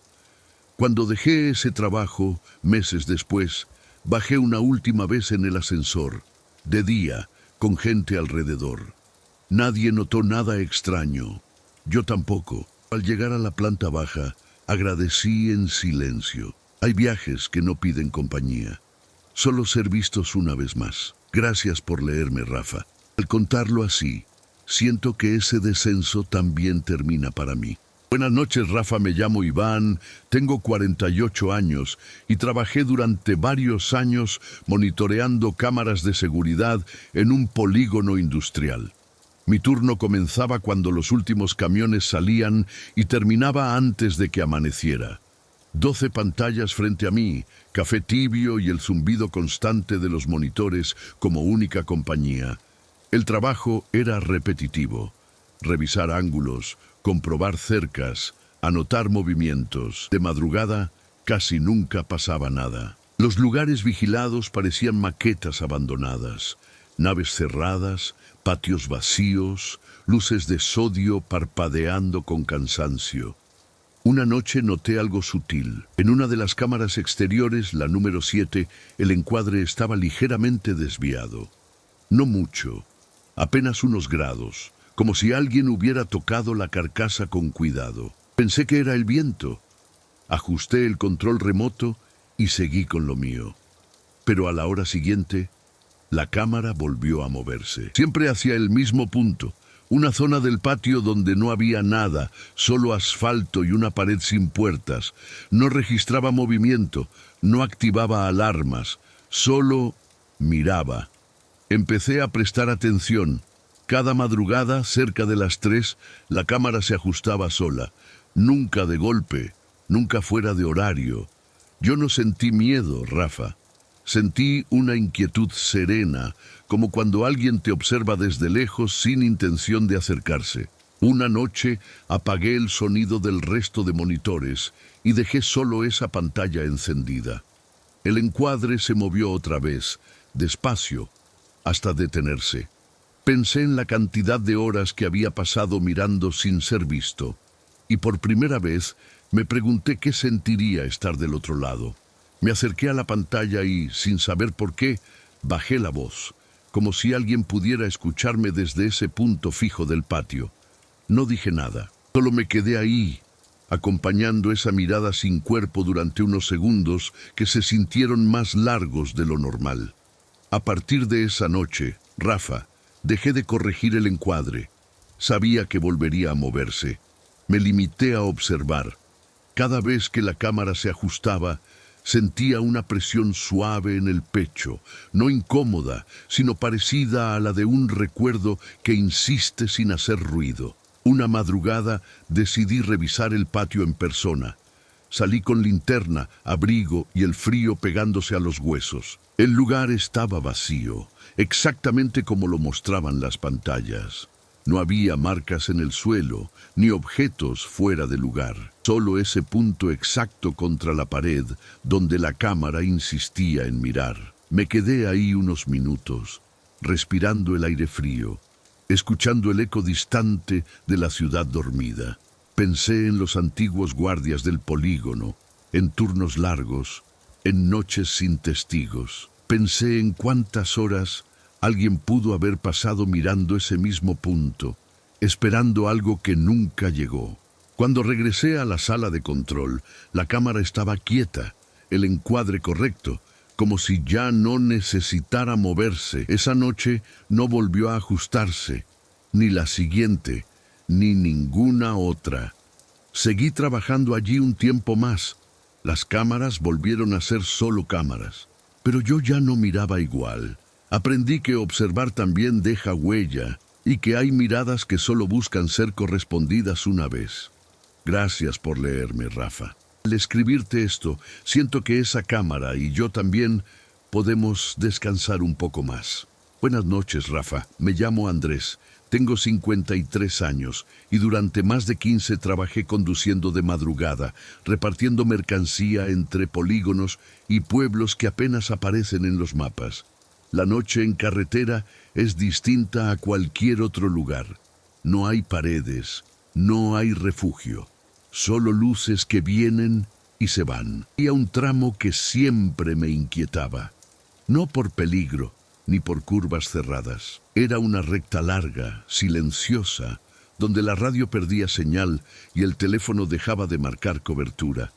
Cuando dejé ese trabajo, meses después, bajé una última vez en el ascensor, de día, con gente alrededor. Nadie notó nada extraño, yo tampoco. Al llegar a la planta baja, agradecí en silencio. Hay viajes que no piden compañía, solo ser vistos una vez más. Gracias por leerme, Rafa. Al contarlo así, siento que ese descenso también termina para mí. Buenas noches, Rafa, me llamo Iván, tengo 48 años y trabajé durante varios años monitoreando cámaras de seguridad en un polígono industrial. Mi turno comenzaba cuando los últimos camiones salían y terminaba antes de que amaneciera. 12 pantallas frente a mí, café tibio y el zumbido constante de los monitores como única compañía. El trabajo era repetitivo. Revisar ángulos, comprobar cercas, anotar movimientos. De madrugada, casi nunca pasaba nada. Los lugares vigilados parecían maquetas abandonadas. Naves cerradas, patios vacíos, luces de sodio parpadeando con cansancio. Una noche noté algo sutil. En una de las cámaras exteriores, la número 7, el encuadre estaba ligeramente desviado. No mucho, apenas unos grados, como si alguien hubiera tocado la carcasa con cuidado. Pensé que era el viento. Ajusté el control remoto y seguí con lo mío. Pero a la hora siguiente, la cámara volvió a moverse. Siempre hacia el mismo punto. Una zona del patio donde no había nada, solo asfalto y una pared sin puertas. No registraba movimiento, no activaba alarmas, solo miraba. Empecé a prestar atención. Cada madrugada, cerca de las 3, la cámara se ajustaba sola. Nunca de golpe, nunca fuera de horario. Yo no sentí miedo, Rafa. Sentí una inquietud serena, como cuando alguien te observa desde lejos sin intención de acercarse. Una noche apagué el sonido del resto de monitores y dejé solo esa pantalla encendida. El encuadre se movió otra vez, despacio, hasta detenerse. Pensé en la cantidad de horas que había pasado mirando sin ser visto, y por primera vez me pregunté qué sentiría estar del otro lado. Me acerqué a la pantalla y, sin saber por qué, bajé la voz, como si alguien pudiera escucharme desde ese punto fijo del patio. No dije nada, solo me quedé ahí, acompañando esa mirada sin cuerpo durante unos segundos que se sintieron más largos de lo normal. A partir de esa noche, Rafa, dejé de corregir el encuadre. Sabía que volvería a moverse. Me limité a observar. Cada vez que la cámara se ajustaba, sentía una presión suave en el pecho, no incómoda, sino parecida a la de un recuerdo que insiste sin hacer ruido. Una madrugada decidí revisar el patio en persona. Salí con linterna, abrigo y el frío pegándose a los huesos. El lugar estaba vacío, exactamente como lo mostraban las pantallas. No había marcas en el suelo, ni objetos fuera de lugar. Solo ese punto exacto contra la pared donde la cámara insistía en mirar. Me quedé ahí unos minutos, respirando el aire frío, escuchando el eco distante de la ciudad dormida. Pensé en los antiguos guardias del polígono, en turnos largos, en noches sin testigos. Pensé en cuántas horas alguien pudo haber pasado mirando ese mismo punto, esperando algo que nunca llegó. Cuando regresé a la sala de control, la cámara estaba quieta, el encuadre correcto, como si ya no necesitara moverse. Esa noche no volvió a ajustarse, ni la siguiente, ni ninguna otra. Seguí trabajando allí un tiempo más. Las cámaras volvieron a ser solo cámaras. Pero yo ya no miraba igual. Aprendí que observar también deja huella y que hay miradas que solo buscan ser correspondidas una vez. Gracias por leerme, Rafa. Al escribirte esto, siento que esa cámara y yo también podemos descansar un poco más. Buenas noches, Rafa. Me llamo Andrés. Tengo 53 años y durante más de 15 trabajé conduciendo de madrugada, repartiendo mercancía entre polígonos y pueblos que apenas aparecen en los mapas. La noche en carretera es distinta a cualquier otro lugar. No hay paredes, no hay refugio, solo luces que vienen y se van. Y a un tramo que siempre me inquietaba, no por peligro, ni por curvas cerradas. Era una recta larga, silenciosa, donde la radio perdía señal y el teléfono dejaba de marcar cobertura.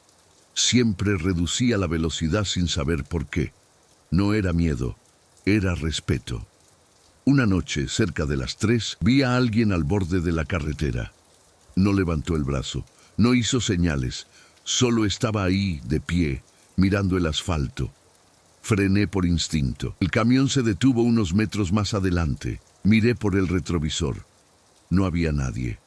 Siempre reducía la velocidad sin saber por qué. No era miedo, era respeto. Una noche, cerca de las 3, vi a alguien al borde de la carretera. No levantó el brazo, no hizo señales, solo estaba ahí, de pie, mirando el asfalto. Frené por instinto. El camión se detuvo unos metros más adelante. Miré por el retrovisor. No había nadie.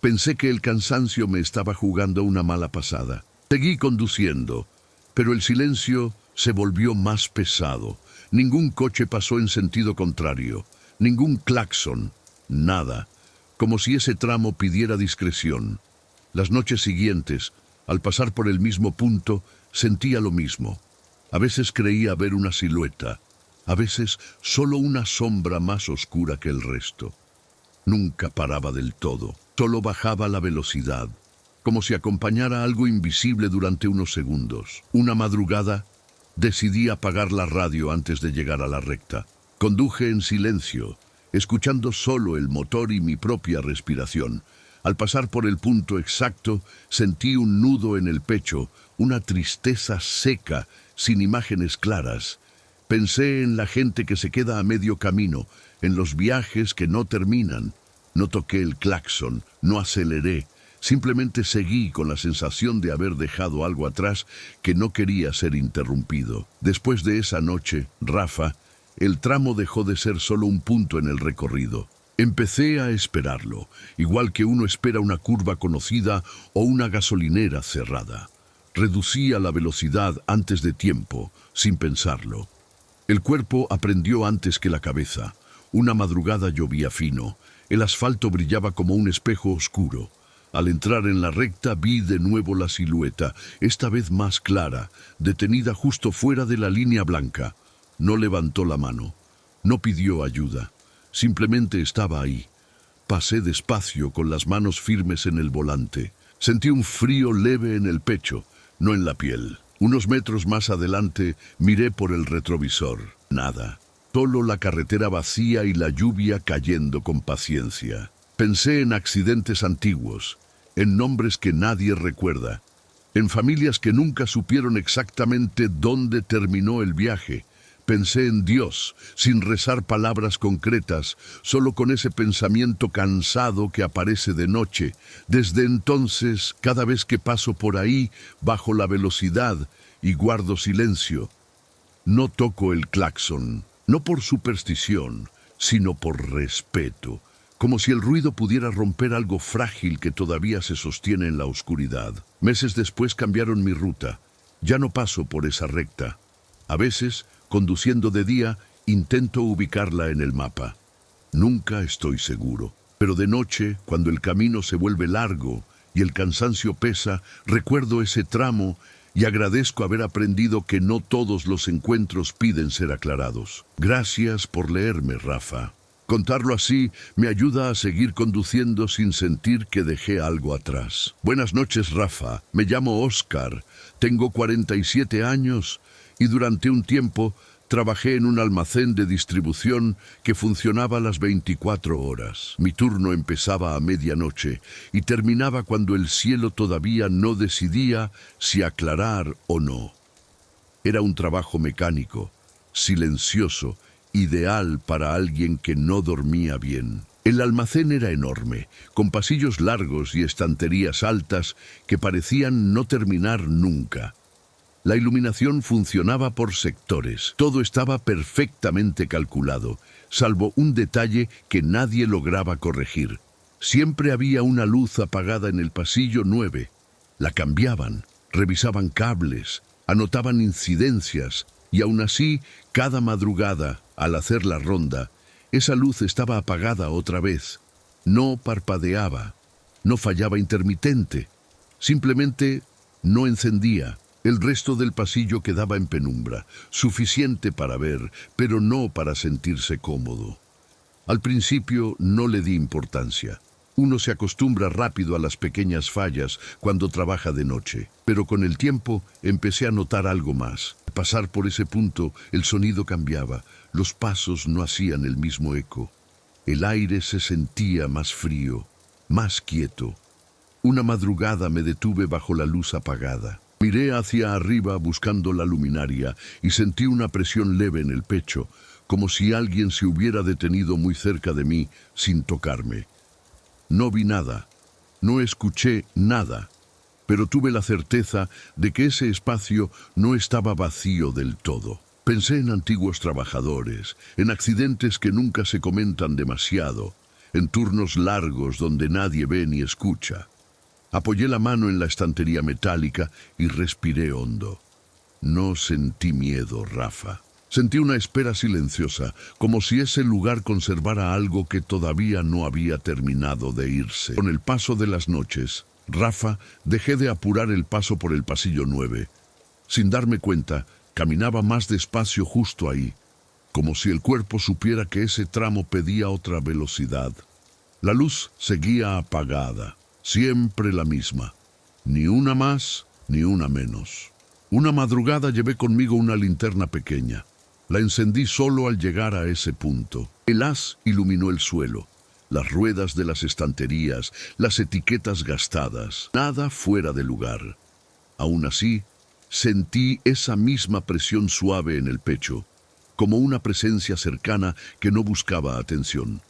Pensé que el cansancio me estaba jugando una mala pasada. Seguí conduciendo, pero el silencio se volvió más pesado. Ningún coche pasó en sentido contrario. Ningún claxon. Nada. Como si ese tramo pidiera discreción. Las noches siguientes, al pasar por el mismo punto, sentía lo mismo. A veces creía ver una silueta, a veces solo una sombra más oscura que el resto. Nunca paraba del todo, solo bajaba la velocidad, como si acompañara algo invisible durante unos segundos. Una madrugada, decidí apagar la radio antes de llegar a la recta. Conduje en silencio, escuchando solo el motor y mi propia respiración. Al pasar por el punto exacto, sentí un nudo en el pecho, una tristeza seca, sin imágenes claras. Pensé en la gente que se queda a medio camino, en los viajes que no terminan. No toqué el claxon, no aceleré, simplemente seguí con la sensación de haber dejado algo atrás que no quería ser interrumpido. Después de esa noche, Rafa, el tramo dejó de ser solo un punto en el recorrido. Empecé a esperarlo, igual que uno espera una curva conocida o una gasolinera cerrada. Reducía la velocidad antes de tiempo, sin pensarlo. El cuerpo aprendió antes que la cabeza. Una madrugada llovía fino. El asfalto brillaba como un espejo oscuro. Al entrar en la recta vi de nuevo la silueta, esta vez más clara, detenida justo fuera de la línea blanca. No levantó la mano. No pidió ayuda. Simplemente estaba ahí. Pasé despacio con las manos firmes en el volante. Sentí un frío leve en el pecho, no en la piel. Unos metros más adelante miré por el retrovisor. Nada. Solo la carretera vacía y la lluvia cayendo con paciencia. Pensé en accidentes antiguos, en nombres que nadie recuerda, en familias que nunca supieron exactamente dónde terminó el viaje. Pensé en Dios, sin rezar palabras concretas, solo con ese pensamiento cansado que aparece de noche. Desde entonces, cada vez que paso por ahí, bajo la velocidad y guardo silencio. No toco el claxon, no por superstición, sino por respeto. como si el ruido pudiera romper algo frágil que todavía se sostiene en la oscuridad. Meses después cambiaron mi ruta. Ya no paso por esa recta. A veces, conduciendo de día, intento ubicarla en el mapa. Nunca estoy seguro. Pero de noche, cuando el camino se vuelve largo y el cansancio pesa, recuerdo ese tramo y agradezco haber aprendido que no todos los encuentros piden ser aclarados. Gracias por leerme, Rafa. Contarlo así me ayuda a seguir conduciendo sin sentir que dejé algo atrás. Buenas noches, Rafa. Me llamo Oscar. Tengo 47 años y durante un tiempo trabajé en un almacén de distribución que funcionaba las 24 horas. Mi turno empezaba a medianoche y terminaba cuando el cielo todavía no decidía si aclarar o no. Era un trabajo mecánico, silencioso, ideal para alguien que no dormía bien. El almacén era enorme, con pasillos largos y estanterías altas que parecían no terminar nunca. La iluminación funcionaba por sectores. Todo estaba perfectamente calculado, salvo un detalle que nadie lograba corregir. Siempre había una luz apagada en el pasillo 9. La cambiaban, revisaban cables, anotaban incidencias, y aún así, cada madrugada, al hacer la ronda, esa luz estaba apagada otra vez. No parpadeaba, no fallaba intermitente, simplemente no encendía. El resto del pasillo quedaba en penumbra, suficiente para ver, pero no para sentirse cómodo. Al principio no le di importancia. Uno se acostumbra rápido a las pequeñas fallas cuando trabaja de noche, pero con el tiempo empecé a notar algo más. Al pasar por ese punto, el sonido cambiaba, los pasos no hacían el mismo eco. El aire se sentía más frío, más quieto. Una madrugada me detuve bajo la luz apagada. Miré hacia arriba buscando la luminaria y sentí una presión leve en el pecho, como si alguien se hubiera detenido muy cerca de mí sin tocarme. No vi nada, no escuché nada, pero tuve la certeza de que ese espacio no estaba vacío del todo. Pensé en antiguos trabajadores, en accidentes que nunca se comentan demasiado, en turnos largos donde nadie ve ni escucha. Apoyé la mano en la estantería metálica y respiré hondo. No sentí miedo, Rafa. Sentí una espera silenciosa, como si ese lugar conservara algo que todavía no había terminado de irse. Con el paso de las noches, Rafa, dejé de apurar el paso por el pasillo 9. Sin darme cuenta, caminaba más despacio justo ahí, como si el cuerpo supiera que ese tramo pedía otra velocidad. La luz seguía apagada, siempre la misma, ni una más ni una menos. Una madrugada llevé conmigo una linterna pequeña. La encendí solo al llegar a ese punto. El haz iluminó el suelo, las ruedas de las estanterías, las etiquetas gastadas, nada fuera de lugar. Aún así, sentí esa misma presión suave en el pecho, como una presencia cercana que no buscaba atención.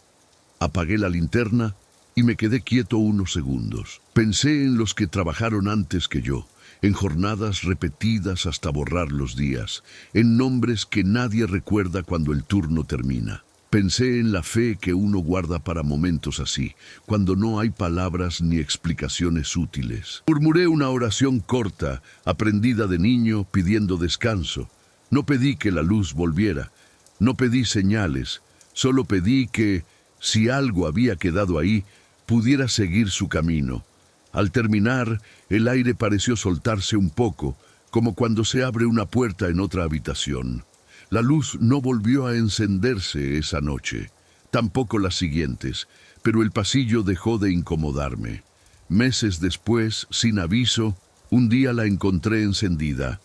Apagué la linterna y me quedé quieto unos segundos. Pensé en los que trabajaron antes que yo, en jornadas repetidas hasta borrar los días, en nombres que nadie recuerda cuando el turno termina. Pensé en la fe que uno guarda para momentos así, cuando no hay palabras ni explicaciones útiles. Murmuré una oración corta, aprendida de niño, pidiendo descanso. No pedí que la luz volviera, no pedí señales, solo pedí que, si algo había quedado ahí, pudiera seguir su camino. Al terminar, el aire pareció soltarse un poco, como cuando se abre una puerta en otra habitación. La luz no volvió a encenderse esa noche, tampoco las siguientes, pero el pasillo dejó de incomodarme. Meses después, sin aviso, un día la encontré encendida.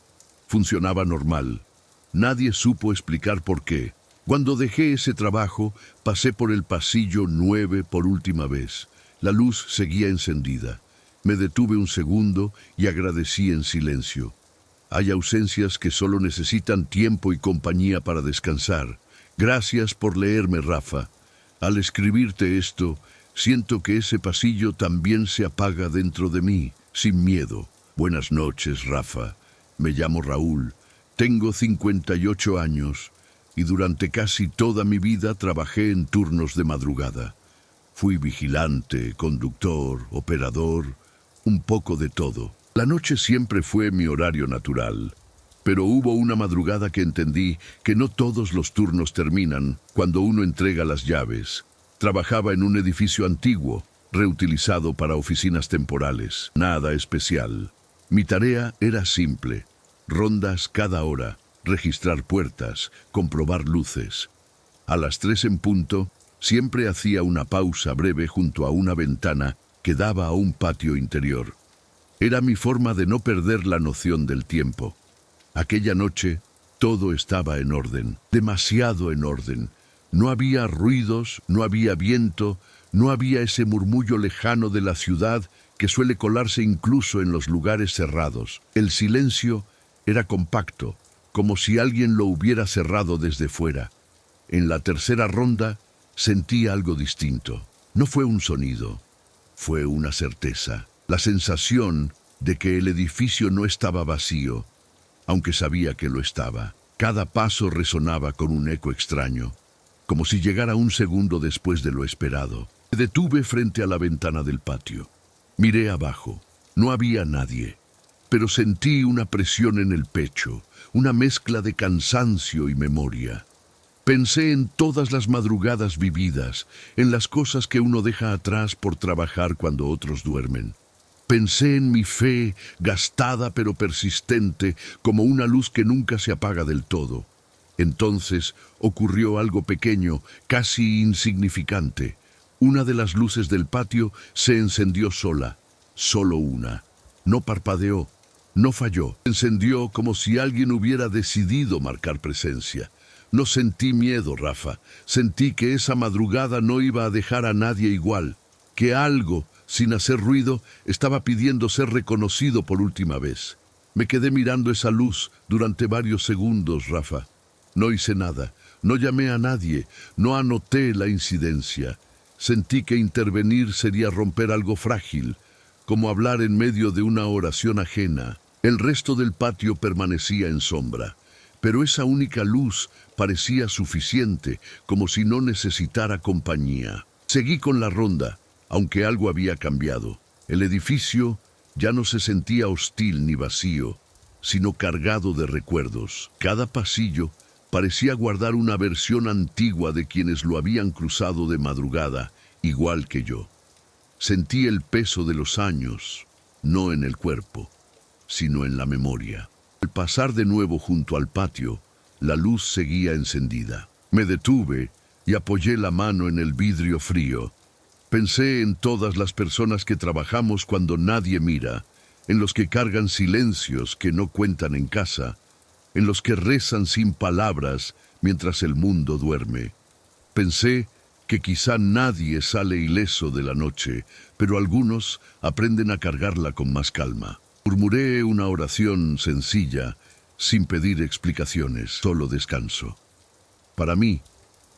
Funcionaba normal. Nadie supo explicar por qué. Cuando dejé ese trabajo, pasé por el pasillo 9 por última vez. La luz seguía encendida. Me detuve un segundo y agradecí en silencio. Hay ausencias que solo necesitan tiempo y compañía para descansar. Gracias por leerme, Rafa. Al escribirte esto, siento que ese pasillo también se apaga dentro de mí, sin miedo. Buenas noches, Rafa. Me llamo Raúl. Tengo 58 años y durante casi toda mi vida trabajé en turnos de madrugada. Fui vigilante, conductor, operador, un poco de todo. La noche siempre fue mi horario natural, pero hubo una madrugada que entendí que no todos los turnos terminan cuando uno entrega las llaves. Trabajaba en un edificio antiguo, reutilizado para oficinas temporales. Nada especial. Mi tarea era simple: rondas cada hora, registrar puertas, comprobar luces. A las 3 en punto, siempre hacía una pausa breve junto a una ventana que daba a un patio interior. Era mi forma de no perder la noción del tiempo. Aquella noche, todo estaba en orden, demasiado en orden. No había ruidos, no había viento, no había ese murmullo lejano de la ciudad que suele colarse incluso en los lugares cerrados. El silencio era compacto, como si alguien lo hubiera cerrado desde fuera. En la tercera ronda sentí algo distinto. No fue un sonido, fue una certeza. La sensación de que el edificio no estaba vacío, aunque sabía que lo estaba. Cada paso resonaba con un eco extraño, como si llegara un segundo después de lo esperado. Me detuve frente a la ventana del patio. Miré abajo. No había nadie, pero sentí una presión en el pecho, una mezcla de cansancio y memoria. Pensé en todas las madrugadas vividas, en las cosas que uno deja atrás por trabajar cuando otros duermen. Pensé en mi fe, gastada pero persistente, como una luz que nunca se apaga del todo. Entonces ocurrió algo pequeño, casi insignificante. Una de las luces del patio se encendió sola, solo una. No parpadeó, no falló. Encendió como si alguien hubiera decidido marcar presencia. No sentí miedo, Rafa. Sentí que esa madrugada no iba a dejar a nadie igual, que algo, sin hacer ruido, estaba pidiendo ser reconocido por última vez. Me quedé mirando esa luz durante varios segundos, Rafa. No hice nada, no llamé a nadie, no anoté la incidencia. Sentí que intervenir sería romper algo frágil, como hablar en medio de una oración ajena. El resto del patio permanecía en sombra, pero esa única luz parecía suficiente, como si no necesitara compañía. Seguí con la ronda, aunque algo había cambiado. El edificio ya no se sentía hostil ni vacío, sino cargado de recuerdos. Cada pasillo parecía guardar una versión antigua de quienes lo habían cruzado de madrugada, igual que yo. Sentí el peso de los años, no en el cuerpo, sino en la memoria. Al pasar de nuevo junto al patio, la luz seguía encendida. Me detuve y apoyé la mano en el vidrio frío. Pensé en todas las personas que trabajamos cuando nadie mira, en los que cargan silencios que no cuentan en casa, en los que rezan sin palabras mientras el mundo duerme. Pensé que quizá nadie sale ileso de la noche, pero algunos aprenden a cargarla con más calma. Murmuré una oración sencilla, sin pedir explicaciones, solo descanso. Para mí,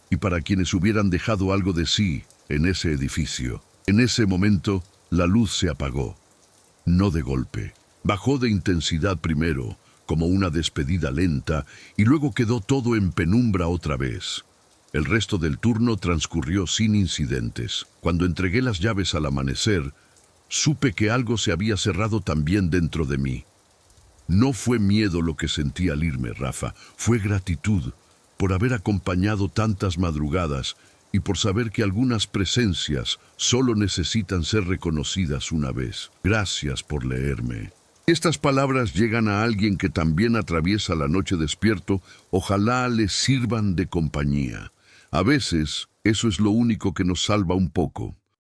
y para quienes hubieran dejado algo de sí en ese edificio. En ese momento, la luz se apagó. No de golpe. Bajó de intensidad primero, como una despedida lenta, y luego quedó todo en penumbra otra vez. El resto del turno transcurrió sin incidentes. Cuando entregué las llaves al amanecer, supe que algo se había cerrado también dentro de mí. No fue miedo lo que sentí al irme, Rafa, fue gratitud por haber acompañado tantas madrugadas y por saber que algunas presencias solo necesitan ser reconocidas una vez. Gracias por leerme. Estas palabras llegan a alguien que también atraviesa la noche despierto, ojalá les sirvan de compañía. A veces, eso es lo único que nos salva un poco.